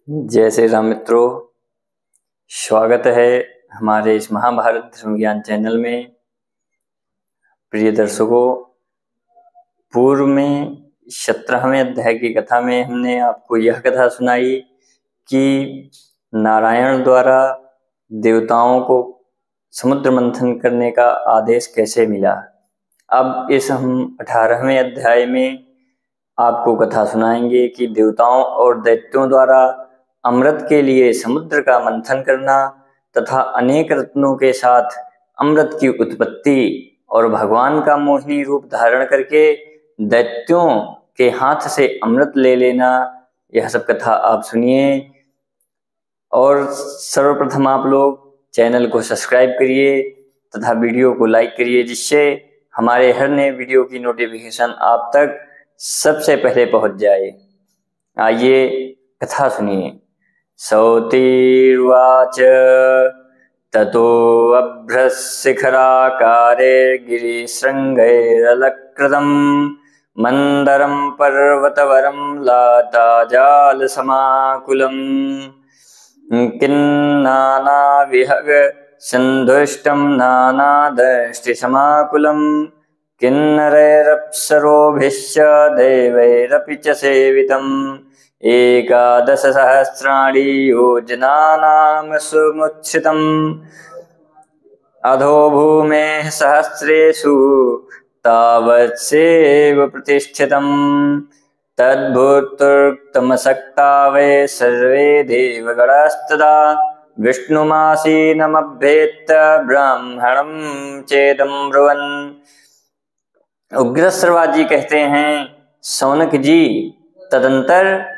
जय श्री राम मित्रों, स्वागत है हमारे इस महाभारत धर्म ज्ञान चैनल में। प्रिय दर्शकों, पूर्व में 17वें अध्याय की कथा में हमने आपको यह कथा सुनाई कि नारायण द्वारा देवताओं को समुद्र मंथन करने का आदेश कैसे मिला। अब इस हम 18वें अध्याय में आपको कथा सुनाएंगे कि देवताओं और दैत्यों द्वारा अमृत के लिए समुद्र का मंथन करना तथा अनेक रत्नों के साथ अमृत की उत्पत्ति और भगवान का मोहिनी रूप धारण करके दैत्यों के हाथ से अमृत ले लेना, यह सब कथा आप सुनिए। और सर्वप्रथम आप लोग चैनल को सब्सक्राइब करिए तथा वीडियो को लाइक करिए, जिससे हमारे हर नए वीडियो की नोटिफिकेशन आप तक सबसे पहले पहुंच जाए। आइए कथा सुनिए। सौतिर्वाच ततो अभ्रशिखराकारे गिरिशृङ्गैरलकृतं मन्दरं पर्वतवरं लाताजालसमाकुलं किन्नानाविहग सन्धुष्टं नानादृष्टिसमाकुलं किन्नरैरप्सरोभिश्च देवैरपि च सेवितम् 11 सहस्राणि योजनानां सुमुच्छितम् अधो भूमेः सहस्रेषु तावत्सेव प्रतिष्ठितम् तद्भूतोक्तमसक्ता वै सर्वे देवगणास्तदा विष्णुमासीनमभ्येत्य ब्राह्मणं चेदं ब्रुवन्। उग्रश्रवा जी कहते हैं, सौनक जी तदंतर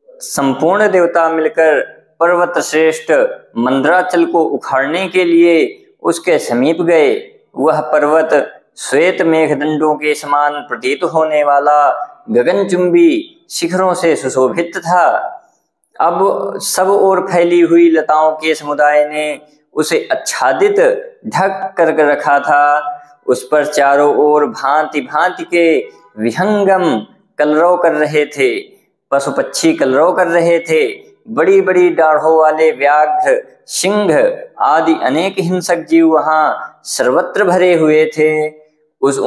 संपूर्ण देवता मिलकर पर्वत श्रेष्ठ मंदराचल को उखाड़ने के लिए उसके समीप गए। वह पर्वत श्वेत मेघदंडों के समान प्रतीत होने वाला गगनचुंबी शिखरों से सुशोभित था। अब सब ओर फैली हुई लताओं के समुदाय ने उसे आच्छादित ढक कर रखा था। उस पर चारों ओर भांति भांति के विहंगम कलरव कर रहे थे, पशु पक्षी कलरव कर रहे थे। बड़ी बड़ी दाढ़ों वाले व्याघ्र, सिंह आदि अनेक हिंसक जीव वहां सर्वत्र भरे हुए थे। उस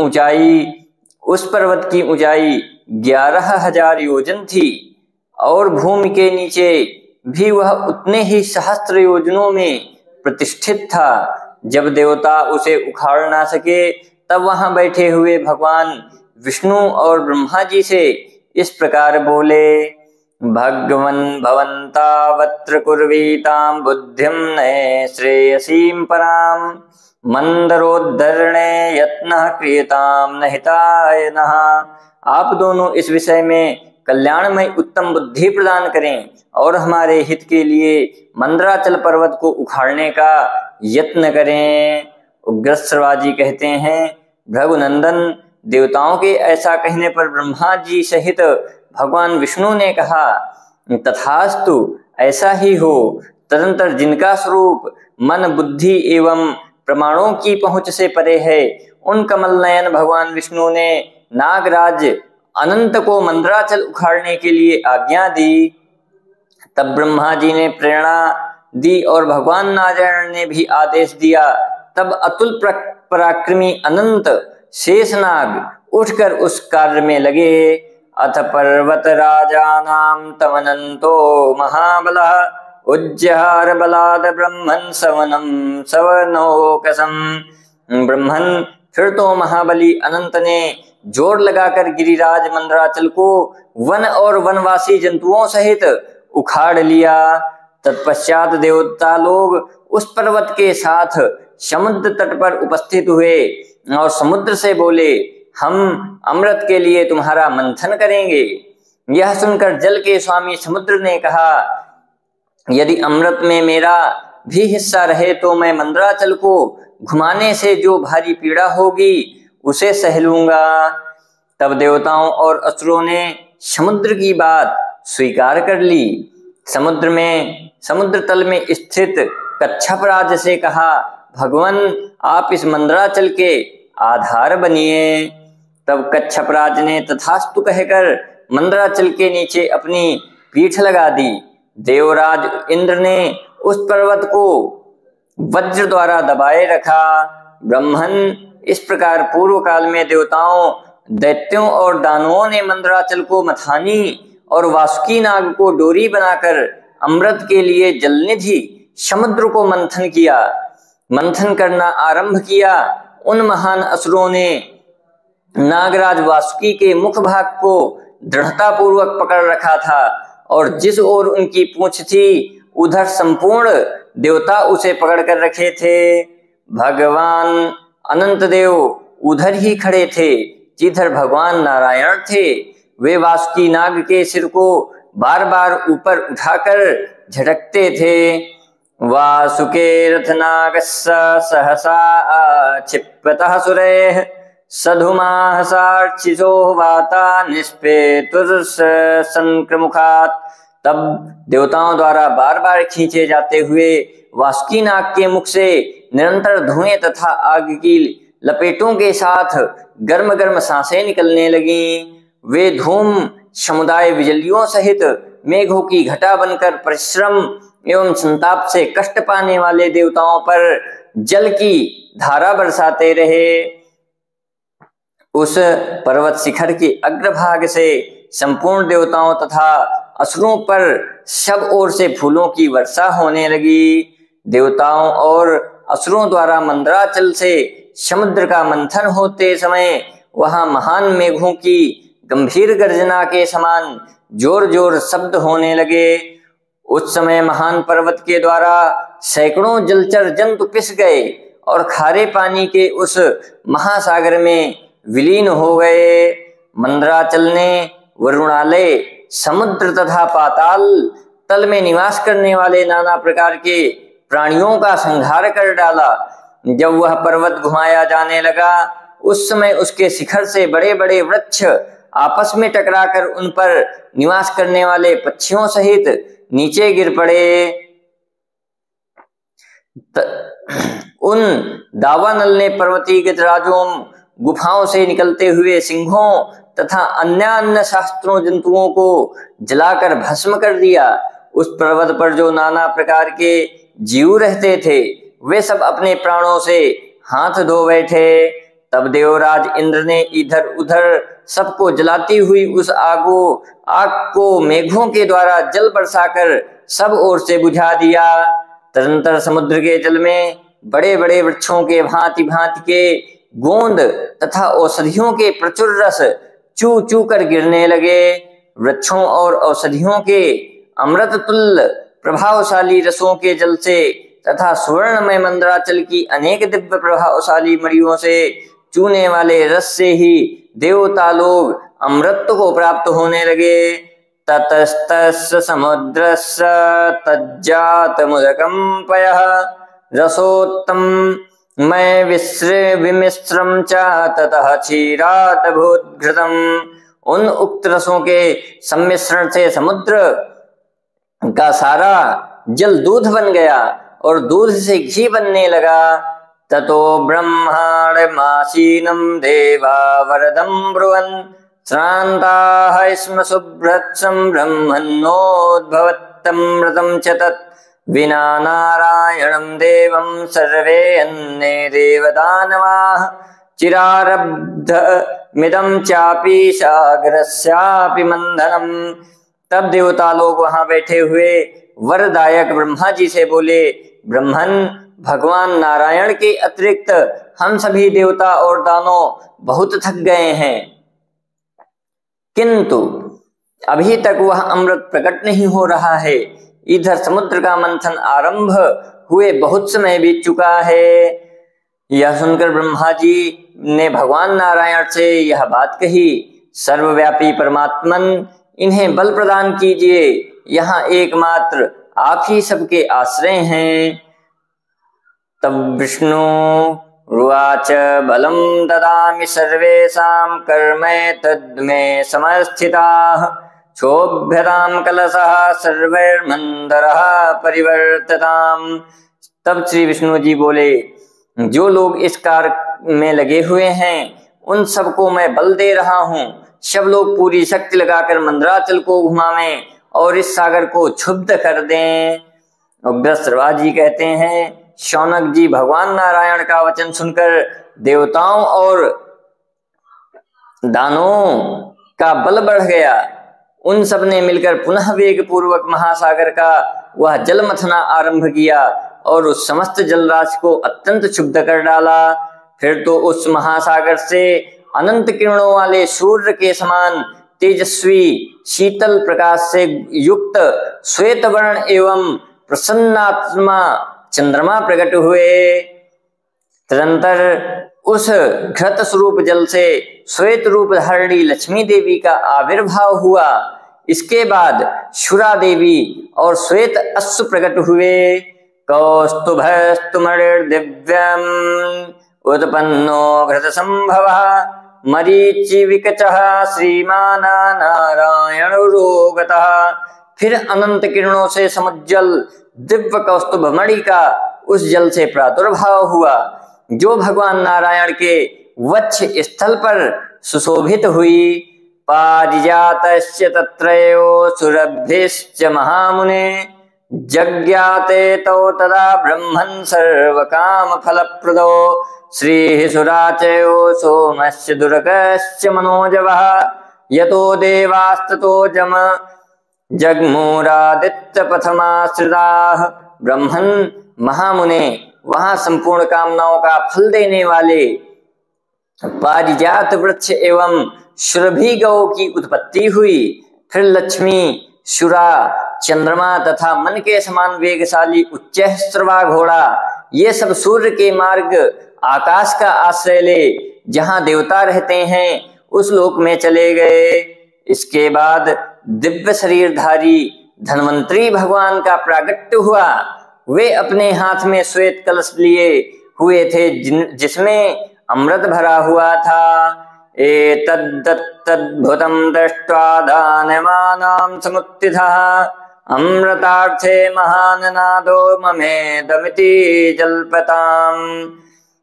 पर्वत की ऊंचाई 11,000 योजन थी और भूमि के नीचे भी वह उतने ही सहस्त्र योजनों में प्रतिष्ठित था। जब देवता उसे उखाड़ ना सके, तब वहां बैठे हुए भगवान विष्णु और ब्रह्मा जी से इस प्रकार बोले, भगवन् भवन्तावत्र कुर्वीतां बुद्धिं नये श्रेयसीं परां मंदरोद्धरणे यत्नः क्रियतां न हिताय नः। आप दोनों इस विषय में कल्याणमय उत्तम बुद्धि प्रदान करें और हमारे हित के लिए मंदराचल पर्वत को उखाड़ने का यत्न करें। उग्रश्रवा जी कहते हैं, भृगुनंदन, देवताओं के ऐसा कहने पर ब्रह्मा जी सहित भगवान विष्णु ने कहा, तथास्तु, ऐसा ही हो। तदंतर जिनका स्वरूप मन बुद्धि एवं प्रमाणों की पहुंच से परे है, उन कमल नयन भगवान विष्णु ने नागराज अनंत को मंदराचल उखाड़ने के लिए आज्ञा दी। तब ब्रह्मा जी ने प्रेरणा दी और भगवान नारायण ने भी आदेश दिया। तब अतुल पराक्रमी अनंत शेषनाग उठकर उस कार्य में लगे। अथ पर्वत राजानां तमनंतो महाबलः उज्जहार बलाद ब्रह्मन् सवनं सवनोकसं। ब्रह्मन फिर तो महाबली अनंत ने जोर लगाकर गिरिराज मंदराचल को वन और वनवासी जंतुओं सहित उखाड़ लिया। तत्पश्चात देवता लोग उस पर्वत के साथ समुद्र तट पर उपस्थित हुए और समुद्र से बोले, हम अमृत के लिए तुम्हारा मंथन करेंगे। यह सुनकर जल के स्वामी समुद्र ने कहा, यदि अमृत में मेरा भी हिस्सा रहे तो मैं मंदराचल को घुमाने से जो भारी पीड़ा होगी उसे सह लूंगा। तब देवताओं और असुरों ने समुद्र की बात स्वीकार कर ली। समुद्र तल में स्थित कच्छपराज से कहा, भगवान, आप इस मंदराचल के आधार बनिए। तब कच्छपराज ने तथास्तु कहकर मंदराचल के नीचे अपनी पीठ लगा दी। देवराज इंद्र ने उस पर्वत को वज्र द्वारा दबाए रखा। ब्रह्मन इस प्रकार पूर्व काल में देवताओं, दैत्यों और दानवों ने मंदराचल को मथानी और वासुकी नाग को डोरी बनाकर अमृत के लिए जलनिधि समुद्र को मंथन करना आरंभ किया। उन महान असुरों ने नागराज वासुकी के मुख भाग को दृढ़ता पूर्वक पकड़ रखा था और जिस ओर उनकी पूंछ थी उधर संपूर्ण देवता उसे पकड़ कर रखे थे। भगवान अनंत देव उधर ही खड़े थे जिधर भगवान नारायण थे। वे वासुकी नाग के सिर को बार बार ऊपर उठाकर झटकते थे। वासुके रथनागस्य सहसा क्षिप्तः सुरैः सधुमाः सार्चिषो वाता निष्पेतुर्संक्रमुखात्। तब देवताओं द्वारा बार बार खींचे जाते हुए वासुकी नाग के मुख से निरंतर धुएं तथा आग की लपेटों के साथ गर्म गर्म सांसें निकलने लगीं। वे धूम समुदाय बिजलियों सहित मेघों की घटा बनकर परिश्रम एवं संताप से कष्ट पाने वाले देवताओं पर जल की धारा बरसाते रहे। उस पर्वत शिखर के अग्रभाग से संपूर्ण देवताओं तथा असुरों पर सब ओर से फूलों की वर्षा होने लगी। देवताओं और असुरों द्वारा मंदराचल से समुद्र का मंथन होते समय वहां महान मेघों की गंभीर गर्जना के समान जोर जोर शब्द होने लगे। उस समय महान पर्वत के द्वारा सैकड़ों जलचर जंतु पिस गए और खारे पानी के उस महासागर में विलीन हो गए। मंदराचल ने वरुणालय, समुद्र तथा पाताल तल में निवास करने वाले नाना प्रकार के प्राणियों का संहार कर डाला। जब वह पर्वत घुमाया जाने लगा उस समय उसके शिखर से बड़े बड़े वृक्ष आपस में टकराकर उन पर निवास करने वाले पक्षियों सहित नीचे गिर पड़े। उन दावानल ने पर्वतीय गिरिराजों, गुफाओं से निकलते हुए सिंहों तथा अन्य शास्त्रों जंतुओं को जलाकर भस्म कर दिया। उस पर्वत पर जो नाना प्रकार के जीव रहते थे वे सब अपने प्राणों से हाथ धो बैठे। तब देवराज इंद्र ने इधर उधर सबको जलाती हुई उस आग को मेघों के द्वारा जल बरसाकर सब ओर से बुझा दिया। तदनंतर समुद्र के जल में बड़े बड़े वृक्षों के भांति भांति के गोंद तथा औषधियों के प्रचुर रस चू चू कर गिरने लगे। वृक्षों और औषधियों के अमृत तुल्य प्रभावशाली रसों के जल से तथा सुवर्णमय मंदराचल की अनेक दिव्य प्रभावशाली मणियों से चूने वाले रस से ही देवता लोग अमृत को प्राप्त होने लगे। ततस्तस्य समुद्रस्य तज्जातमुदकंपयः रसोत्तम मैं विमिश्रम च ततः क्षीरात् भूद्घृतम्। उन उक्त रसों के सम्मिश्रण से समुद्र का सारा जल दूध बन गया और दूध से घी बनने लगा। ततो ब्रह्माण्डमासीनं देवा वरदं ब्रुवन् श्रान्ताः स्म सुभ्रत्सं ब्रह्मन्नोद्भवत्तमृतं च तत् विना नारायणं देवं सर्वे अन्ये देवदानवाः चिरारब्धमिदं चापि सागरस्यापि मंथनम्। तब देवता लोग वहां बैठे हुए वरदायक ब्रह्मा जी से बोले, ब्रह्मन, भगवान नारायण के अतिरिक्त हम सभी देवता और दानव बहुत थक गए हैं, किंतु अभी तक वह अमृत प्रकट नहीं हो रहा है। इधर समुद्र का मंथन आरंभ हुए बहुत समय बीत चुका है। यह सुनकर ब्रह्मा जी ने भगवान नारायण से यह बात कही, सर्वव्यापी परमात्मन, इन्हें बल प्रदान कीजिए, यहाँ एकमात्र आप ही सबके आश्रय हैं। तब विष्णु रुवाच बलं ददामि सर्वेषां कर्मे तद्मे समस्थिताः क्षोभ्यतां कलशः सर्वैर्मन्दरः परिवर्तताम्। तब श्री विष्णु जी बोले, जो लोग इस कार्य में लगे हुए हैं उन सबको मैं बल दे रहा हूँ। सब लोग पूरी शक्ति लगाकर मंदराचल को घुमावें और इस सागर को क्षुब्ध कर दें। उग्रश्रवा जी कहते हैं, शौनक जी भगवान नारायण का वचन सुनकर देवताओं और दानवों का बल बढ़ गया। उन सब ने मिलकर पुनः वेग पूर्वक महासागर का वह जल मथना आरंभ किया और उस समस्त जलराशि को अत्यंत क्षुब्ध कर डाला। फिर तो उस महासागर से अनंत किरणों वाले सूर्य के समान तेजस्वी शीतल प्रकाश से युक्त श्वेत वर्ण एवं प्रसन्नात्मा चंद्रमा प्रकट हुए। तदंतर उस घृत स्वरूप जल से श्वेत रूप धारिणी लक्ष्मी देवी का आविर्भाव हुआ। इसके बाद शुरा देवी और श्वेत अश्व प्रकट हुए। कौस्तुभस्तुमणिर्दिव्यम् उत्पन्नो घृत संभवः मरीचि विकचः श्रीमाना नारायण रोगतः। फिर अनंत किरणों से समुज्जल दिव्य कौस्तुभ मणि का उस जल से प्रादुर्भाव हुआ, जो भगवान नारायण के वक्ष स्थल पर सुशोभित हुई। पारिजातस्य तत्रयो सुरभिश्च महामुने जज्ञाते तौ तदा ब्रह्मन् सर्वकाम फलप्रदो श्रीः सुराचयो सोमस्य दुर्गस्य मनोजवः यतो देवास्ततो जम जगमूरादित्य पथमाश्रिताः। ब्रह्मन् महामुने वहां संपूर्ण कामनाओं का फल देने वाले पारिजात वृक्ष एवं सुरभि गौ की उत्पत्ति हुई। फिर लक्ष्मी, शुरा, चंद्रमा तथा मन के समान वेगशाली उच्चैःश्रवा घोड़ा, ये सब सूर्य के मार्ग आकाश का आश्रय ले जहां देवता रहते हैं उस लोक में चले गए। इसके बाद दिव्य शरीरधारी धन्वंतरी भगवान का प्रागट्य हुआ। वे अपने हाथ में श्वेत कलश लिए हुए थे जिसमें अमृत भरा हुआ था। एतद्दत्तद्भुतं दृष्ट्वा दानवानां समुत्थितः अमृतार्थे महान् नादो ममेदमिति जल्पताम्।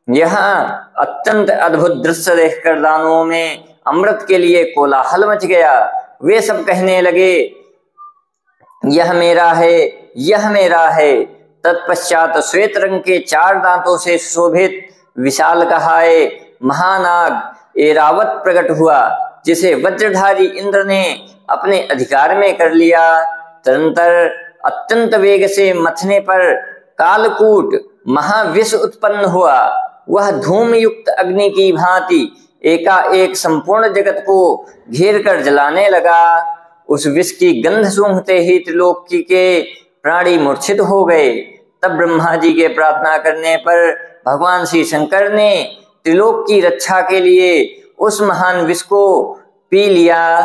यह अत्यंत अद्भुत दृश्य देखकर दानवों में अमृत के लिए कोलाहल मच गया। वे सब कहने लगे, यह मेरा है, यह मेरा है। तत्पश्चात श्वेत रंग के 4 दांतों से सुशोभित विशालकाय महानाग ऐरावत प्रकट हुआ, जिसे वज्रधारी इंद्र ने अपने अधिकार में कर लिया। तदंतर अत्यंत वेग से मथने पर कालकूट महाविष उत्पन्न हुआ। वह धूम युक्त अग्नि की भांति एकाएक संपूर्ण जगत को घेर कर जलाने लगा। उस विष की गंध सूंघते ही त्रिलोकी के प्राणी मूर्छित हो गए। तब ब्रह्मा जी के प्रार्थना करने पर भगवान श्री शंकर ने त्रिलोक की रक्षा के लिए उस महान विष को पी लिया।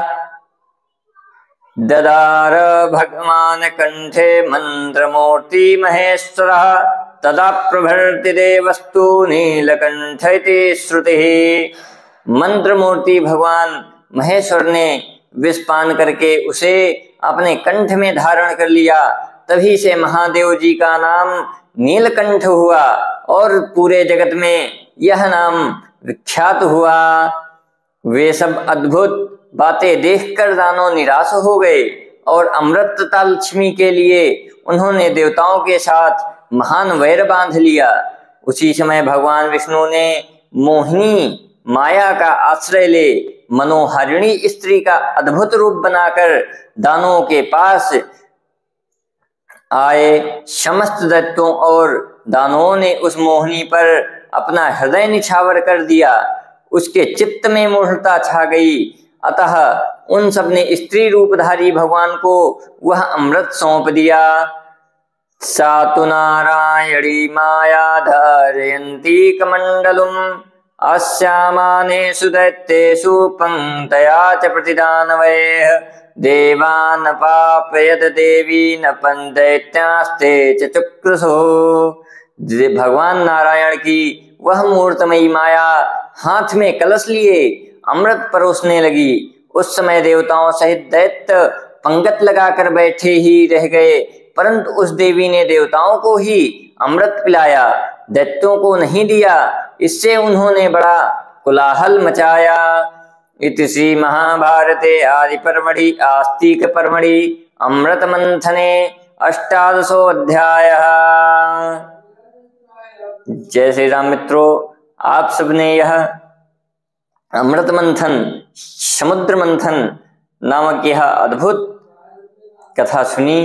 ददार भगवान कंठे मंत्र मूर्ति महेश्वर तदा प्रभृति देवस्तु नीलकंठ इति श्रुति। मंत्र मूर्ति भगवान महेश्वर ने विष पान करके उसे अपने कंठ में धारण कर लिया। तभी से महादेव जी का नाम नीलकंठ हुआ और पूरे जगत में यह नाम विख्यात हुआ। वे सब अद्भुत बातें देखकर दानव निराश हो गए और अमृत तथा लक्ष्मी के लिए उन्होंने देवताओं के साथ महान वैर बांध लिया। उसी समय भगवान विष्णु ने मोहिनी माया का आश्रय ले मनोहारिणी स्त्री का अद्भुत रूप बनाकर दानवों के पास आए। समस्त दैत्यों और दानवों ने उस मोहिनी पर अपना हृदय निछावर कर दिया। उसके चित्त में मूढ़ता छा गई। अतः उन सब ने स्त्री रूपधारी भगवान को वह अमृत सौंप दिया। सातु नारायणी माया धारयन्ती कमंडलुम अस्यामानेषु दैत्येषु पंक्तया च प्रतिदानवैः देवान् पापयत देवी न पंदैत्यास्ते च चुक्रसो। भगवान नारायण की वह मूर्तमयी माया हाथ में कलश लिए अमृत परोसने लगी। उस समय देवताओं सहित दैत्य पंगत लगाकर बैठे ही रह गए, परंतु उस देवी ने देवताओं को ही अमृत पिलाया, दैत्यों को नहीं दिया। इससे उन्होंने बड़ा कोलाहल मचाया। इति श्री महाभारते आदि पर्वणि आस्तिक पर्वणि अमृत मंथने 18वाध्यायः। जय श्री राम मित्रों, आप सबने यह अमृत मंथन, समुद्र मंथन नामक यह अद्भुत कथा सुनी।